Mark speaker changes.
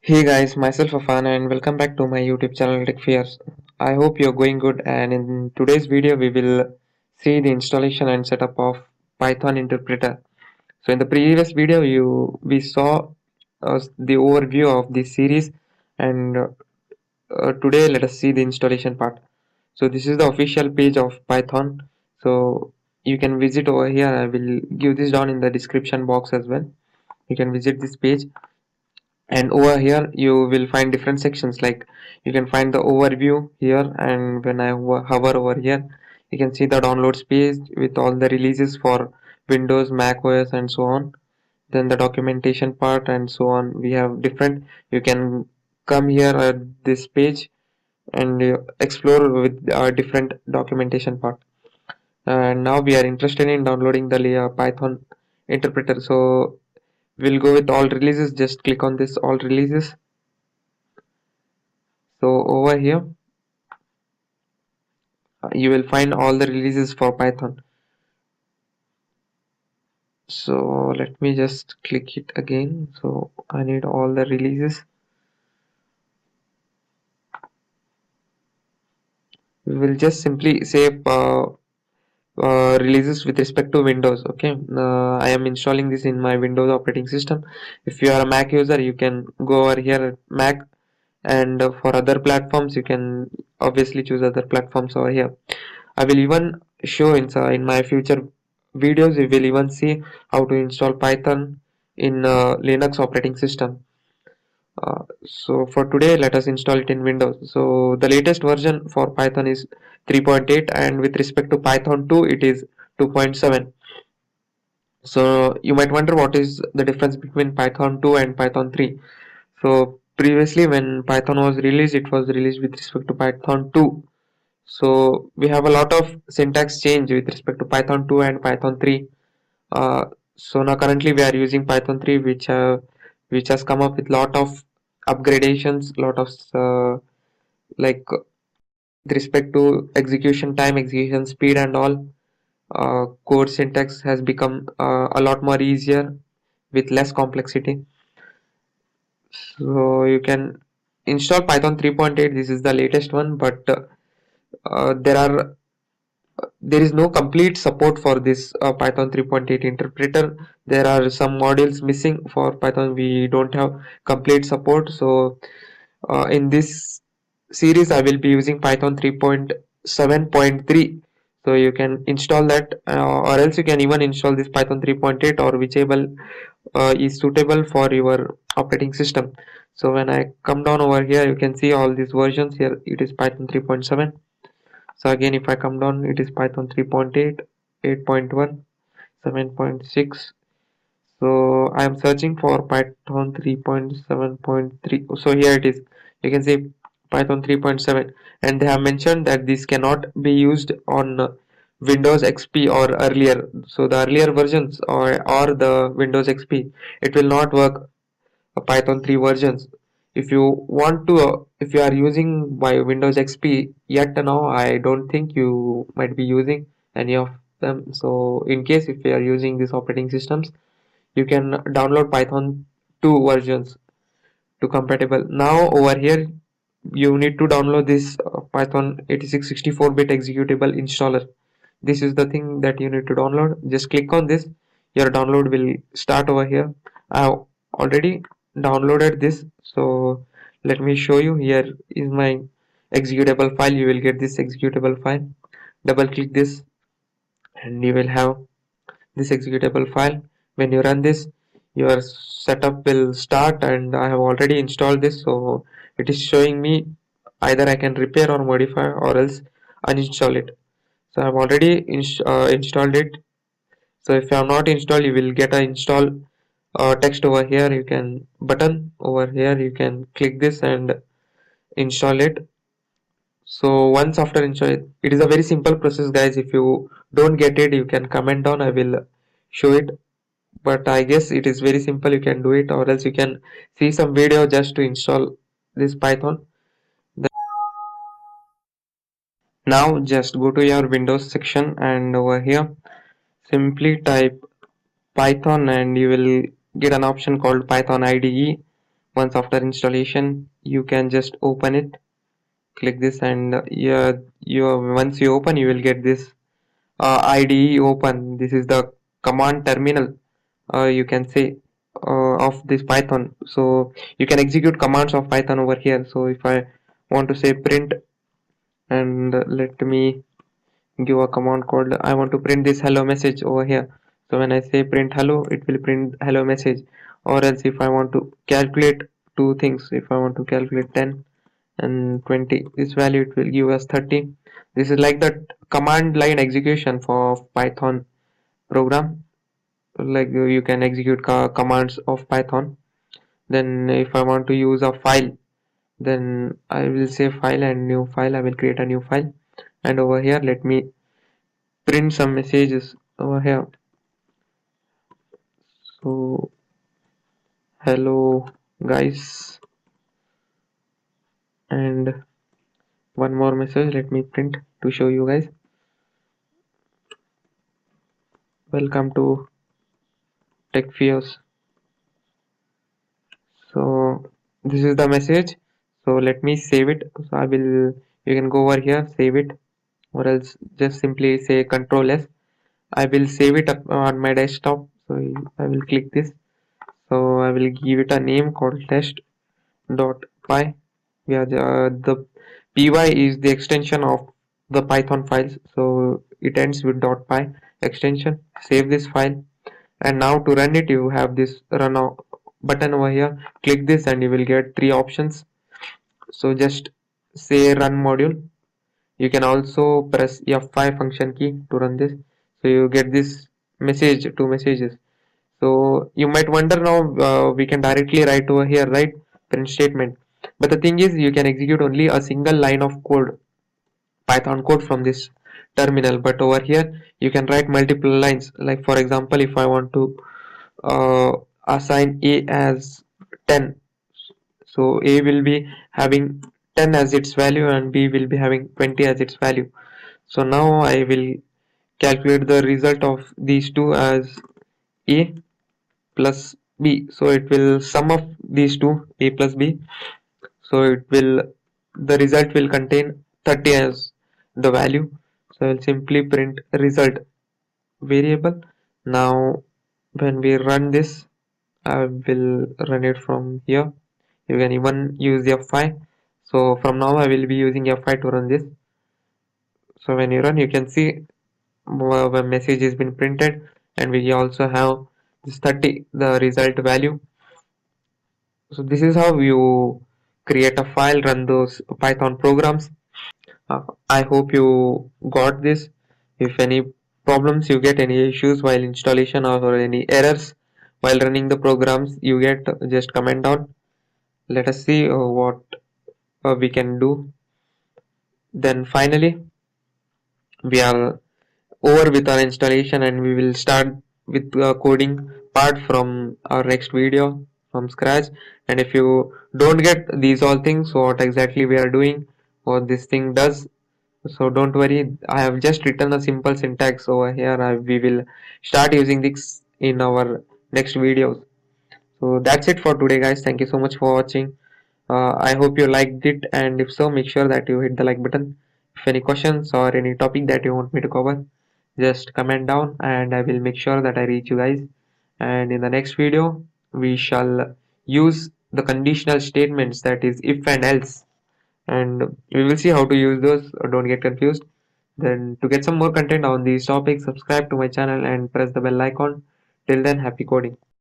Speaker 1: Hey guys, myself Afan and welcome back to my YouTube channel Tech Fears. I hope you're going good, and in today's video we will see the installation and setup of Python interpreter. So in the previous video we saw the overview of this series, and today let us see the installation part. So this is the official page of Python. So you can visit over here. I will give this down in the description box as well. You can visit this page, and over here you will find different sections, like you can find the overview here, and when I hover over here you can see the downloads page with all the releases for Windows, Mac OS and so on. Then the documentation part and so on, we have different. You can come here at this page and explore with different documentation part. And now we are interested in downloading the Python interpreter, so we'll go with all releases. Just click on this all releases. So over here you will find all the releases for Python. So let me just click it again. So I need all the releases. We will just simply save releases with respect to Windows. Okay, I am installing this in my Windows operating system. If you are a Mac user, you can go over here at Mac, and for other platforms you can obviously choose other platforms over here. I will even show in my future videos. We will even see how to install Python in Linux operating system. So for today, let us install it in Windows. So the latest version for Python is 3.8, and with respect to Python 2, it is 2.7. So you might wonder what is the difference between Python 2 and Python 3. So previously, when Python was released, it was released with respect to Python 2. So we have a lot of syntax change with respect to Python 2 and Python 3. So now currently we are using Python 3, which has come up with lot of upgradations, lot of like with respect to execution time, execution speed, and all. Code syntax has become a lot more easier with less complexity. So you can install Python 3.8. This is the latest one, but there is no complete support for this Python 3.8 interpreter. There are some modules missing for Python. We don't have complete support. So in this series I will be using Python 3.7.3. So you can install that, or else you can even install this Python 3.8, or whichever is suitable for your operating system. So when I come down over here, you can see all these versions. Here it is Python 3.7. So again, if I come down, it is Python 3.8, 8.1, 7.6. So I am searching for Python 3.7.3. So here it is. You can see Python 3.7, and they have mentioned that this cannot be used on Windows XP or earlier. So the earlier versions, or the Windows XP, it will not work. Python 3 versions. If you want to, if you are using by Windows XP yet now, I don't think you might be using any of them. So in case if you are using these operating systems, you can download Python 2 versions to compatible. Now over here, you need to download this Python 8664-bit executable installer. This is the thing that you need to download. Just click on this. Your download will start over here. I have already downloaded this. So let me show you. Here is my executable file. You will get this executable file. Double click this and you will have this executable file. When you run this, your setup will start, and I have already installed this. So it is showing me either I can repair or modify, or else uninstall it. So I've already installed it. So if you have not installed, you will get a install text over here. You can button over here, you can click this and install it. So once after install it, it is a very simple process, guys. If you don't get it, you can comment down, I will show it. But I guess it is very simple. You can do it, or else you can see some video just to install this Python. Now just go to your Windows section, and over here simply type Python, and you will get an option called Python IDE. Once after installation, you can just open it, click this, and yeah, once you open, you will get this IDE open. This is the command terminal, you can say, of this Python. So you can execute commands of Python over here. So if I want to say print, and let me give a command called, I want to print this hello message over here. So when I say print hello, it will print hello message. Or else if I want to calculate two things, if I want to calculate 10 and 20, this value it will give us 30. This is like the command line execution for Python program. Like you can execute commands of Python. Then if I want to use a file, then I will say file and new file. I will create a new file, and over here let me print some messages over here. So hello guys, and one more message let me print to show you guys. Welcome to Tech Fears. So this is the message. So let me save it. So I will, you can go over here, save it, or else just simply say Control S. I will save it up on my desktop. So I will click this. So I will give it a name called test.py. Yeah, the py is the extension of the Python files. So it ends with .py extension. Save this file, and now to run it, you have this run button over here. Click this, and you will get three options. So just say run module. You can also press F5 function key to run this. So you get this message, two messages. So you might wonder now, we can directly write over here, right? Print statement. But the thing is, you can execute only a single line of code, Python code from this terminal. But over here, you can write multiple lines. Like for example, if I want to uh, assign A as 10, so A will be having 10 as its value and B will be having 20 as its value. So now I will calculate the result of these two as A plus B. So it will sum of these two, A plus B. So it will, the result will contain 30 as the value. So I will simply print result variable. Now when we run this, I will run it from here. You can even use F5. So from now I will be using F5 to run this. So when you run, you can see the message has been printed, and we also have this 30, the result value. So this is how you create a file, run those Python programs. I hope you got this. If any problems you get, any issues while installation or any errors while running the programs you get, just comment down. Let us see what we can do. Then finally, we are over with our installation, and we will start with the coding part from our next video from scratch. And if you don't get these all things, what exactly we are doing, what this thing does, so don't worry, I have just written a simple syntax over here. We will start using this in our next videos. So that's it for today guys. Thank you so much for watching. I hope you liked it, and if so, make sure that you hit the like button. If any questions or any topic that you want me to cover, just comment down and I will make sure that I reach you guys. And in the next video, we shall use the conditional statements, that is if and else, and we will see how to use those. Don't get confused. Then to get some more content on these topics, subscribe to my channel and press the bell icon. Till then, happy coding.